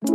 Hello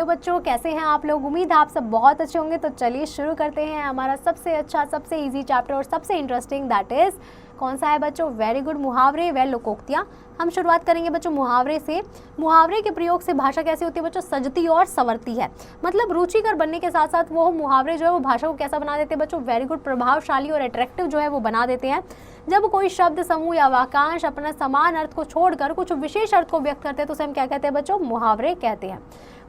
बच्चों, कैसे हैं आप लोग। उम्मीद है आप सब बहुत अच्छे होंगे। तो चलिए शुरू करते हैं हमारा सबसे अच्छा, सबसे इजी चैप्टर और सबसे इंटरेस्टिंग, दैट इज कौन सा है बच्चों, वेरी गुड, मुहावरे व लोकोक्तियाँ। हम शुरुआत करेंगे बच्चों मुहावरे से। मुहावरे के प्रयोग से भाषा कैसी होती है बच्चों, सजती और संवरती है। मतलब रुचिकर बनने के साथ साथ वो मुहावरे जो है वो भाषा को कैसा बना देते हैं बच्चों, वेरी गुड, प्रभावशाली और अट्रैक्टिव जो है वो बना देते हैं। जब कोई शब्द समूह या वाक्यांश अपना समान अर्थ को छोड़कर कुछ विशेष अर्थ को व्यक्त करते हैं तो उसे हम क्या कहते हैं बच्चों, मुहावरे कहते हैं।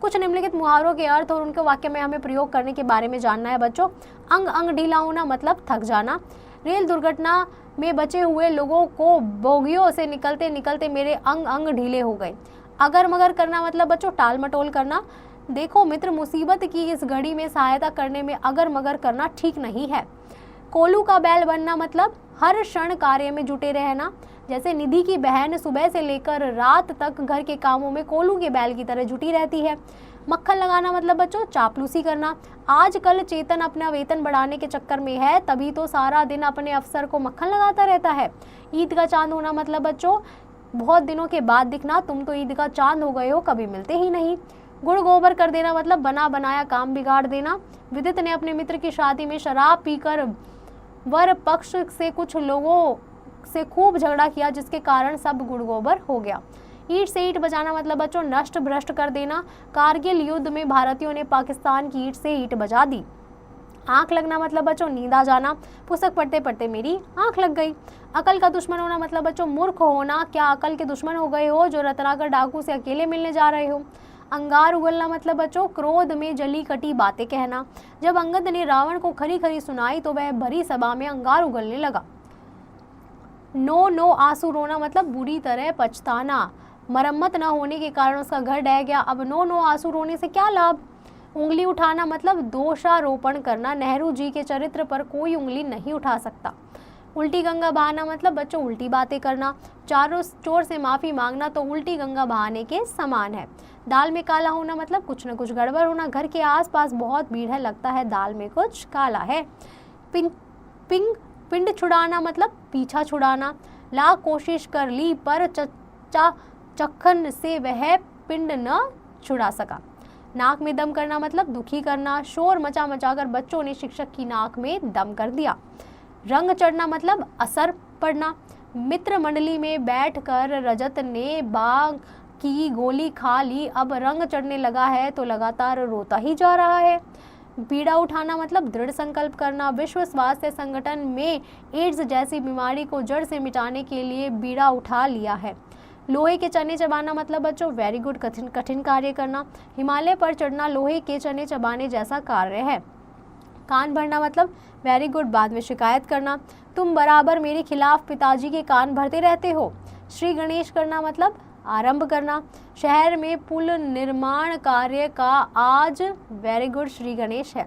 कुछ निम्नलिखित मुहावरों के अर्थ और उनके वाक्य में हमें प्रयोग करने के बारे में जानना है बच्चों। अंग अंग ढीला होना मतलब थक जाना। रेल दुर्घटना में बचे हुए लोगों को बोगियों से निकलते निकलते मेरे अंग अंग ढीले हो गए। अगर मगर करना मतलब बच्चों टाल मटोल करना। देखो मित्र, मुसीबत की इस घड़ी में सहायता करने में अगर मगर करना ठीक नहीं है। कोलू का बैल बनना मतलब हर क्षण कार्य में जुटे रहना। जैसे निधि की बहन सुबह से लेकर रात तक घर के कामों में कोलू के बैल की तरह जुटी रहती है। मक्खन लगाना मतलब बच्चों चापलूसी करना। आजकल चेतन अपना वेतन बढ़ाने के चक्कर में है, तभी तो सारा दिन अपने अफसर को मक्खन लगाता रहता है। ईद का चांद होना मतलब बच्चों बहुत दिनों के बाद दिखना, तुम तो ईद का चांद हो गए हो, कभी मिलते ही नहीं। गुड़ गोबर कर देना मतलब बना बनाया काम बिगाड़ देना। विदित ने अपने मित्र की शादी में शराब पीकर वर पक्ष से कुछ लोगों से खूब झगड़ा किया, जिसके कारण सब गुड़ गोबर हो गया। ईंट से ईंट बजाना मतलब बच्चों नष्ट भ्रष्ट कर देना। कारगिल युद्ध में भारतीयों ने पाकिस्तान की ईंट से ईंट बजा दी। आंख लगना मतलब बच्चों नींद आ जाना। पुस्तक पढ़ते पढ़ते मेरी आंख लग गई। अकल का दुश्मन होना मतलब बच्चों मूर्ख होना। क्या अकल के दुश्मन हो गए हो जो रत्नाकर डाकू से अकेले मिलने जा रहे हो। अंगार उगलना मतलब बच्चों क्रोध में जली कटी बातें कहना। जब अंगद ने रावण को खरी खरी सुनाई तो वह भरी सभा में अंगार उगलने लगा। नो नो आंसू रोना मतलब बुरी तरह पछताना। मरम्मत न होने के कारण उसका घर ढह गया। अब नो नो आंसू रोने से क्या लाभ। उंगली उठाना मतलब दोषारोपण करना। नेहरू जी के चरित्र पर कोई उंगली नहीं उठा सकता। उल्टी गंगा बहाना मतलब बच्चों उल्टी बातें करना। चारों चोर से माफी मांगना तो उल्टी गंगा बहाने के समान है। दाल में काला होना मतलब कुछ न कुछ गड़बड़ होना। घर के आसपास बहुत भीड़ है, लगता है दाल में कुछ काला है। पिंड छुड़ाना मतलब पीछा छुड़ाना। लाख कोशिश कर ली पर चक्खन से वह पिंड न छुड़ा सका। नाक में दम करना मतलब दुखी करना। शोर मचा मचाकर बच्चों ने शिक्षक की नाक में दम कर दिया। रंग चढ़ना मतलब असर पड़ना। मित्र मंडली में बैठकर रजत ने बाघ की गोली खा ली, अब रंग चढ़ने लगा है तो लगातार रोता ही जा रहा है। बीड़ा उठाना मतलब दृढ़ संकल्प करना। विश्व स्वास्थ्य संगठन में एड्स जैसी बीमारी को जड़ से मिटाने के लिए बीड़ा उठा लिया है। लोहे के चने चबाना मतलब बच्चों वेरी गुड, कठिन कार्य करना। हिमालय पर चढ़ना लोहे के चने चबाने जैसा कार्य है। कान भरना मतलब वेरी गुड, बाद में शिकायत करना। तुम बराबर मेरे खिलाफ पिताजी के कान भरते रहते हो। श्री गणेश करना मतलब आरंभ करना। शहर में पुल निर्माण कार्य का आज वेरी गुड श्री गणेश है।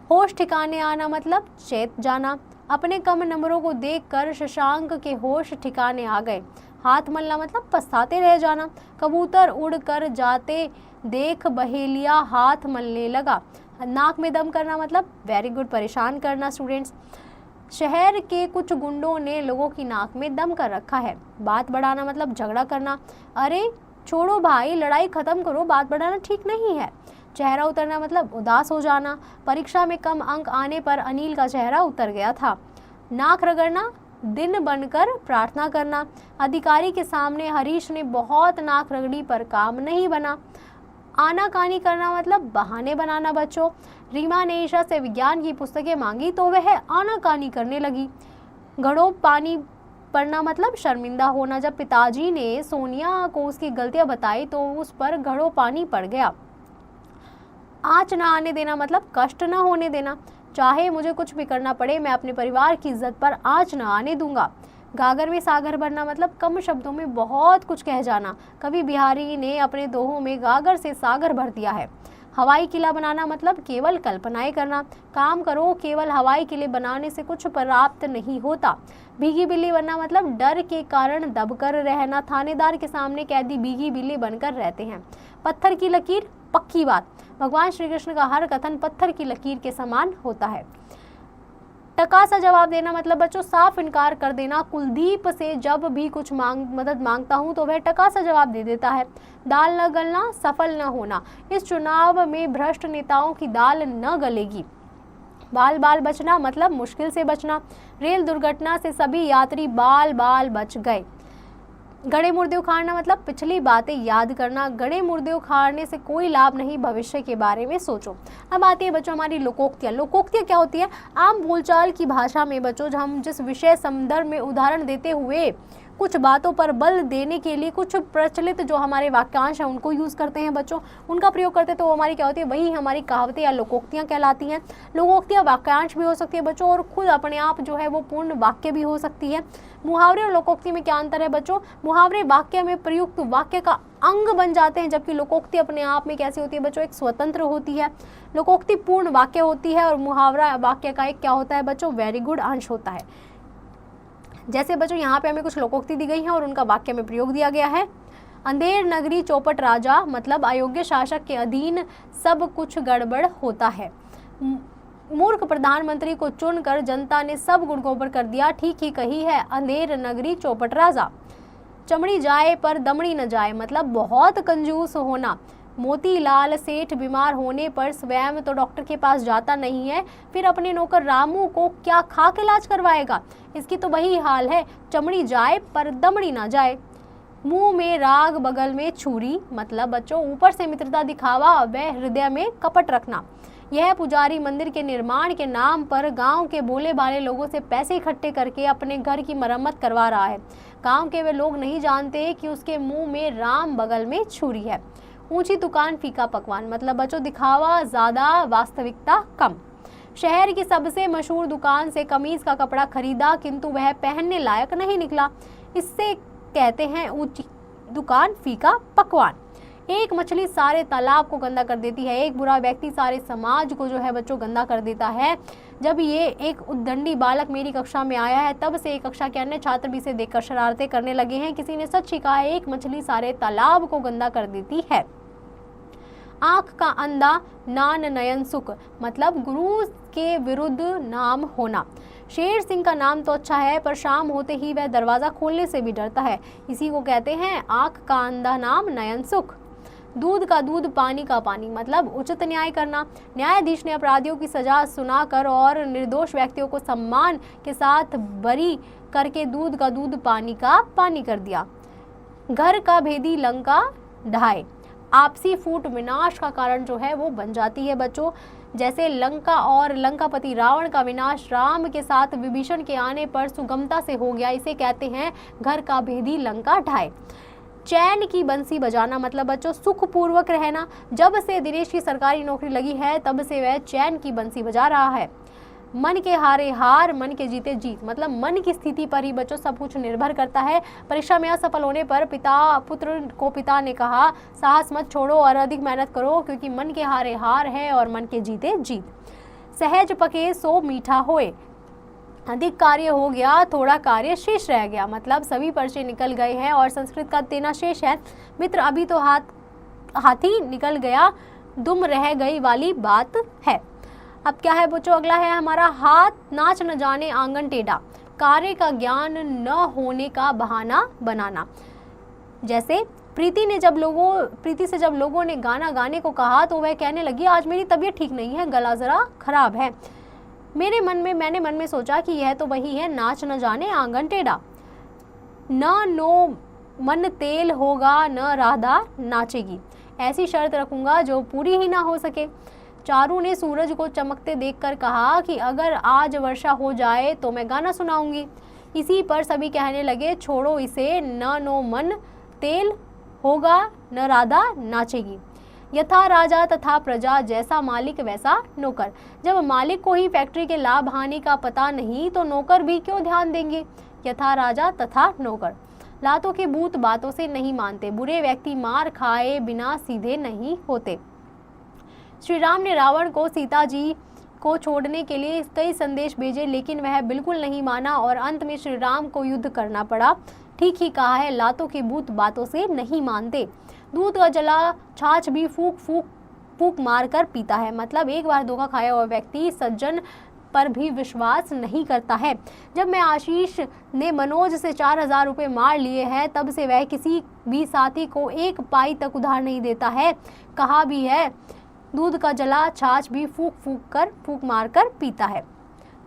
होश ठिकाने आना मतलब चेत जाना। अपने कम नंबरों को देखकर शशांक के होश ठिकाने आ गए। हाथ मलना मतलब पछताते रह जाना। कबूतर उड़ कर जाते देख बहेलिया हाथ मलने लगा। नाक में दम करना मतलब वेरी गुड, परेशान करना स्टूडेंट्स। शहर के कुछ गुंडों ने लोगों की नाक में दम कर रखा है। बात बढ़ाना मतलब झगड़ा करना। अरे छोड़ो भाई, लड़ाई खत्म करो, बात बढ़ाना ठीक नहीं है। चेहरा उतरना मतलब उदास हो जाना। परीक्षा में कम अंक आने पर अनिल का चेहरा उतर गया था। नाक रगड़ना दिन बनकर प्रार्थना करना। अधिकारी के सामने हरीश ने बहुत नाक रगड़ी पर काम नहीं बना। आनाकानी करना मतलब बहाने बनाना बच्चों। रीमा ने ईशा से विज्ञान की पुस्तकें मांगी तो वह आनाकानी करने लगी। घड़ों पानी पड़ना मतलब शर्मिंदा होना। जब पिताजी ने सोनिया को उसकी गलतियां बताई तो उस पर घड़ों पानी पड़ गया। आँच न आने देना मतलब कष्ट न होने देना। चाहे मुझे कुछ भी करना पड़े, मैं अपने परिवार की इज्जत पर आँच न आने दूंगा। गागर में सागर भरना मतलब कम शब्दों में बहुत कुछ कह जाना। कवि बिहारी ने अपने दोहों में गागर से सागर भर दिया है। हवाई किला बनाना मतलब केवल कल्पनाएं करना। काम करो, केवल हवाई किले बनाने से कुछ प्राप्त नहीं होता। भीगी बिल्ली बनना मतलब डर के कारण दबकर रहना। थानेदार के सामने कैदी भीगी बिल्ली बनकर रहते हैं। पत्थर की लकीर पक्की बात। भगवान श्री कृष्ण का हर कथन पत्थर की लकीर के समान होता है। टका सा जवाब देना मतलब बच्चों साफ इनकार कर देना। कुलदीप से जब भी कुछ मदद मांगता हूँ तो वह टका सा जवाब दे देता है। दाल न गलना, सफल न होना। इस चुनाव में भ्रष्ट नेताओं की दाल न गलेगी। बाल बाल बचना मतलब मुश्किल से बचना। रेल दुर्घटना से सभी यात्री बाल बाल बच गए। गड़े मुर्दे उखाड़ना मतलब पिछली बातें याद करना। गड़े मुर्दे उखाड़ने से कोई लाभ नहीं, भविष्य के बारे में सोचो। अब आती है बच्चों हमारी लोकोक्तियाँ। लोकोक्तियाँ क्या होती है? आम बोलचाल की भाषा में बच्चों हम जिस विषय संदर्भ में उदाहरण देते हुए कुछ बातों पर बल देने के लिए कुछ प्रचलित जो हमारे वाक्यांश हैं उनको यूज़ करते हैं बच्चों, उनका प्रयोग करते हैं तो वो हमारी क्या होती है? वही हमारी कहावतें या लोकोक्तियाँ कहलाती हैं। लोकोक्तियाँ वाक्यांश भी हो सकती है बच्चों और खुद अपने आप जो है वो पूर्ण वाक्य भी हो सकती है। मुहावरे और लोकोक्ति में क्या अंतर है बच्चों? मुहावरे वाक्य में प्रयुक्त वाक्य का अंग बन जाते हैं, जबकि लोकोक्ति अपने आप में कैसी होती है बच्चों? एक स्वतंत्र होती है। लोकोक्ति पूर्ण वाक्य होती है और मुहावरा वाक्य का एक क्या होता है बच्चों? वेरी गुड अंश होता है। जैसे बच्चों यहाँ पे हमें कुछ लोकोक्ति दी गई है और उनका वाक्य में प्रयोग दिया गया है। अंधेर नगरी चौपट राजा मतलब अयोग्य शासक के अधीन सब कुछ गड़बड़ होता है। मूर्ख प्रधानमंत्री को चुनकर जनता ने सब गुड़गोबर कर दिया, ठीक ही कही है अंधेर नगरी चौपट राजा। चमड़ी जाए पर दमड़ी न जाए मतलब बहुत कंजूस होना। मोतीलाल सेठ बीमार होने पर स्वयं तो डॉक्टर के पास जाता नहीं है, फिर अपने नौकर रामू को क्या खा के इलाज करवाएगा? इसकी तो वही हाल है, चमड़ी जाए पर दमड़ी ना जाए। मुंह में राग बगल में छुरी मतलब बच्चों ऊपर से मित्रता दिखावा व हृदय में कपट रखना। यह पुजारी मंदिर के निर्माण के नाम पर गांव के भोले भाले लोगों से पैसे इकट्ठे करके अपने घर की मरम्मत करवा रहा है। गांव के वे लोग नहीं जानते कि उसके मुंह में राम बगल में छुरी है। ऊंची दुकान फीका पकवान मतलब बच्चों दिखावा ज़्यादा, वास्तविकता कम। शहर की सबसे मशहूर दुकान से कमीज का कपड़ा खरीदा किंतु वह पहनने लायक नहीं निकला, इससे कहते हैं ऊंची दुकान फीका पकवान। एक मछली सारे तालाब को गंदा कर देती है। एक बुरा व्यक्ति सारे समाज को जो है बच्चों गंदा कर देता है। जब ये एक उद्दंडी बालक मेरी कक्षा में आया है तब से कक्षा के अन्य छात्र भी इसे देखकर शरारतें करने लगे हैं। किसी ने सच ही कहा है, एक मछली सारे तालाब को गंदा कर देती है। आंख का अंधा नान नयन सुख मतलब गुरु के विरुद्ध नाम होना। शेर सिंह का नाम तो अच्छा है पर शाम होते ही वह दरवाजा खोलने से भी डरता है, इसी को कहते हैं आंख का अंधा नाम नयन सुख। दूध का दूध, पानी का पानी मतलब उचित न्याय करना। न्यायाधीश ने अपराधियों की सजा सुनाकर और निर्दोष व्यक्तियों को सम्मान के साथ बरी करके दूध का दूध, पानी का पानी कर दिया। घर का भेदी लंका ढाए। आपसी फूट विनाश का कारण जो है वो बन जाती है बच्चों। जैसे लंका और लंकापति रावण का विनाश राम के साथ विभीषण के आने पर सुगमता से हो गया, इसे कहते हैं घर का भेदी लंका ढाए। चैन की बंसी बजाना मतलब बच्चों सुखपूर्वक रहना। जब से दिनेश की सरकारी नौकरी लगी है तब से वह चैन की बंसी बजा रहा है। मन के हारे हार, मन के जीते जीत मतलब मन की स्थिति पर ही बच्चों सब कुछ निर्भर करता है। परीक्षा में असफल होने पर पिता ने कहा साहस मत छोड़ो और अधिक मेहनत करो, क्योंकि मन के हारे हार है और मन के जीते जीत। सहज पके सो मीठा होए। अधिक कार्य हो गया, थोड़ा कार्य शेष रह गया मतलब सभी पर्चे निकल गए हैं और संस्कृत का देना शेष है। मित्र अभी तो हाथी निकल गया, दुम रह गई वाली बात है। अब क्या है बच्चों? अगला है हमारा हाथ नाच न जाने आंगन टेढ़ा। कार्य का ज्ञान न होने का बहाना बनाना। जैसे प्रीति से जब लोगों ने गाना गाने को कहा तो वह कहने लगी आज मेरी तबीयत ठीक नहीं है, गला जरा खराब है। मैंने मन में सोचा कि यह तो वही है नाच न जाने आंगन टेढ़ा। न नो मन तेल होगा, न राधा नाचेगी। ऐसी शर्त रखूंगा जो पूरी ही ना हो सके। चारू ने सूरज को चमकते देखकर कहा कि अगर आज वर्षा हो जाए तो मैं गाना सुनाऊंगी। इसी पर सभी कहने लगे छोड़ो इसे, न नो मन तेल होगा, न राधा नाचेगी। यथा राजा तथा प्रजा, जैसा मालिक वैसा नौकर। जब मालिक को ही फैक्ट्री के लाभ हानि का पता नहीं तो नौकर भी क्यों ध्यान देंगे। यथा राजा तथा नौकर। लातों के भूत बातों से नहीं मानते। बुरे व्यक्ति मार खाए बिना सीधे नहीं होते। श्री राम ने रावण को सीता जी को छोड़ने के लिए कई संदेश भेजे, लेकिन वह बिल्कुल नहीं माना और अंत में श्री राम को युद्ध करना पड़ा। ठीक ही कहा है, लातों के भूत बातों से नहीं मानते। दूध का जला छाछ भी फूक मार कर पीता है मतलब एक बार धोखा खाया हुआ व्यक्ति सज्जन पर भी विश्वास नहीं करता है। जब मैं आशीष ने मनोज से 4000 रुपये मार लिए हैं तब से वह किसी भी साथी को 1 पाई तक उधार नहीं देता है। कहा भी है दूध का जला छाछ भी फूक मार कर पीता है।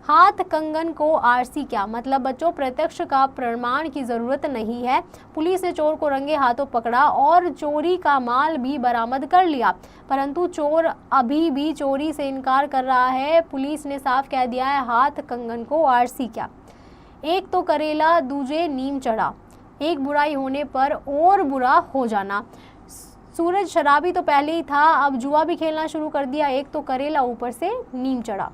हाथ कंगन को आरसी क्या मतलब बच्चों, प्रत्यक्ष का प्रमाण की जरूरत नहीं है। पुलिस ने चोर को रंगे हाथों पकड़ा और चोरी का माल भी बरामद कर लिया, परंतु चोर अभी भी चोरी से इनकार कर रहा है। पुलिस ने साफ कह दिया है हाथ कंगन को आरसी क्या। एक तो करेला दूजे नीम चढ़ा, एक बुराई होने पर और बुरा हो जाना। सूरज शराबी तो पहले ही था, अब जुआ भी खेलना शुरू कर दिया। एक तो करेला ऊपर से नीम चढ़ा।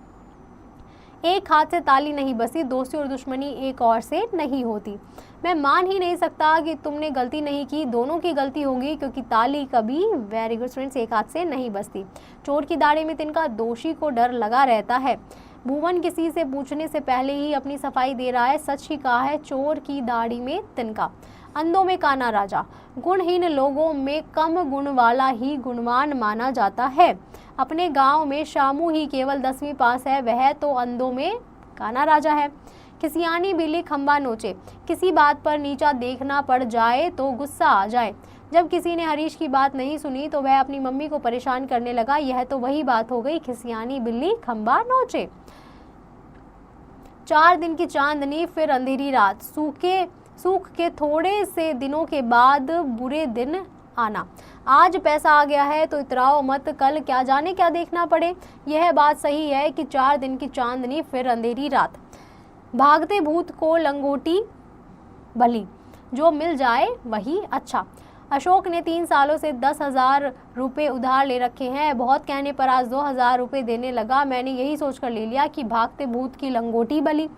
एक हाथ से ताली नहीं बसी, दोस्ती और दुश्मनी एक और से नहीं होती। मैं मान ही नहीं सकता कि तुमने गलती नहीं की, दोनों की गलती होगी क्योंकि ताली कभी वेरी गुड स्टूडेंट्स एक हाथ से नहीं बसती। चोर की दाढ़ी में तिनका, दोषी को डर लगा रहता है। भुवन किसी से पूछने से पहले ही अपनी सफाई दे रहा है, सच ही कहा है चोर की दाढ़ी में तिनका। अंधों में काना राजा, गुणहीन लोगों में कम गुण वाला ही गुणवान माना जाता है। अपने गांव में शामू ही केवल 10वीं पास है, वह तो अंधों में काना राजा है। किसियानी बिल्ली खंबा नोचे, किसी बात पर नीचा देखना पड़ जाए तो गुस्सा आ जाए। जब किसी ने हरीश की बात नहीं सुनी तो वह अपनी मम्मी को परेशान करने लगा। यह तो वही बात हो गई, खिसियानी बिल्ली खंबा नोचे। 4 दिन की चांदनी फिर अंधेरी रात, सूख के थोड़े से दिनों के बाद बुरे दिन आना। आज पैसा आ गया है तो इतराओ मत, कल क्या जाने क्या देखना पड़े। यह बात सही है कि 4 दिन की चांदनी फिर अंधेरी रात। भागते भूत को लंगोटी भली, जो मिल जाए वही अच्छा। अशोक ने 3 सालों से 10,000 रुपये उधार ले रखे हैं। बहुत कहने पर आज 2,000 रुपये देने लगा। मैंने यही सोचकर ले लिया कि भागते भूत की लंगोटी भली।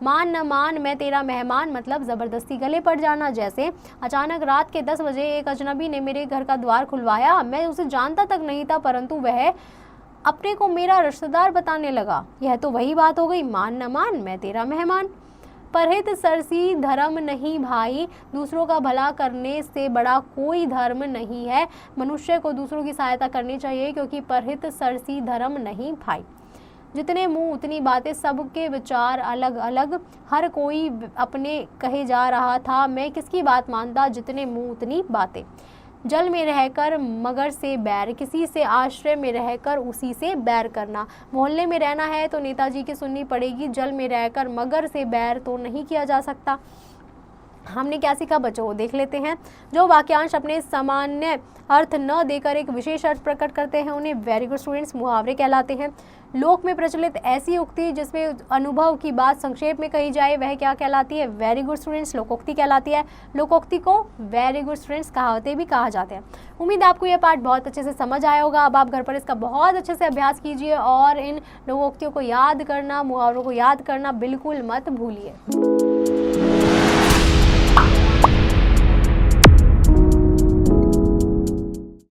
मान न मान मैं तेरा मेहमान मतलब ज़बरदस्ती गले पड़ जाना। जैसे अचानक रात के 10 बजे एक अजनबी ने मेरे घर का द्वार खुलवाया। मैं उसे जानता तक नहीं था, परंतु वह अपने को मेरा रिश्तेदार बताने लगा। यह तो वही बात हो गई, मान न मान मैं तेरा मेहमान। परहित सरसी धर्म नहीं भाई, दूसरों का भला करने से बड़ा कोई धर्म नहीं है। मनुष्य को दूसरों की सहायता करनी चाहिए क्योंकि परहित सरसी धर्म नहीं भाई। जितने मुंह उतनी बातें, सबके विचार अलग अलग, हर कोई अपने कहे जा रहा था। मैं किसकी बात मानता, जितने मुंह उतनी बातें। जल में रहकर मगर से बैर, किसी से आश्रय में रहकर उसी से बैर करना। मोहल्ले में रहना है तो नेताजी की सुननी पड़ेगी, जल में रहकर मगर से बैर तो नहीं किया जा सकता। हमने क्या सीखा बच्चों को देख लेते हैं। जो वाक्यांश अपने सामान्य अर्थ न देकर एक विशेष अर्थ प्रकट करते हैं उन्हें वेरी गुड स्टूडेंट्स मुहावरे कहलाते हैं। लोक में प्रचलित ऐसी उक्ति जिसमें अनुभव की बात संक्षेप में कही जाए वह क्या कहलाती है, वेरी गुड स्टूडेंट्स लोकोक्ति कहलाती है। लोकोक्ति को वेरी गुड स्टूडेंट्स कहावतें भी कहा जाते हैं। उम्मीद है आपको यह पाठ बहुत अच्छे से समझ आया होगा। अब आप घर पर इसका बहुत अच्छे से अभ्यास कीजिए और इन लोकोक्तियों को याद करना, मुहावरों को याद करना बिल्कुल मत भूलिए।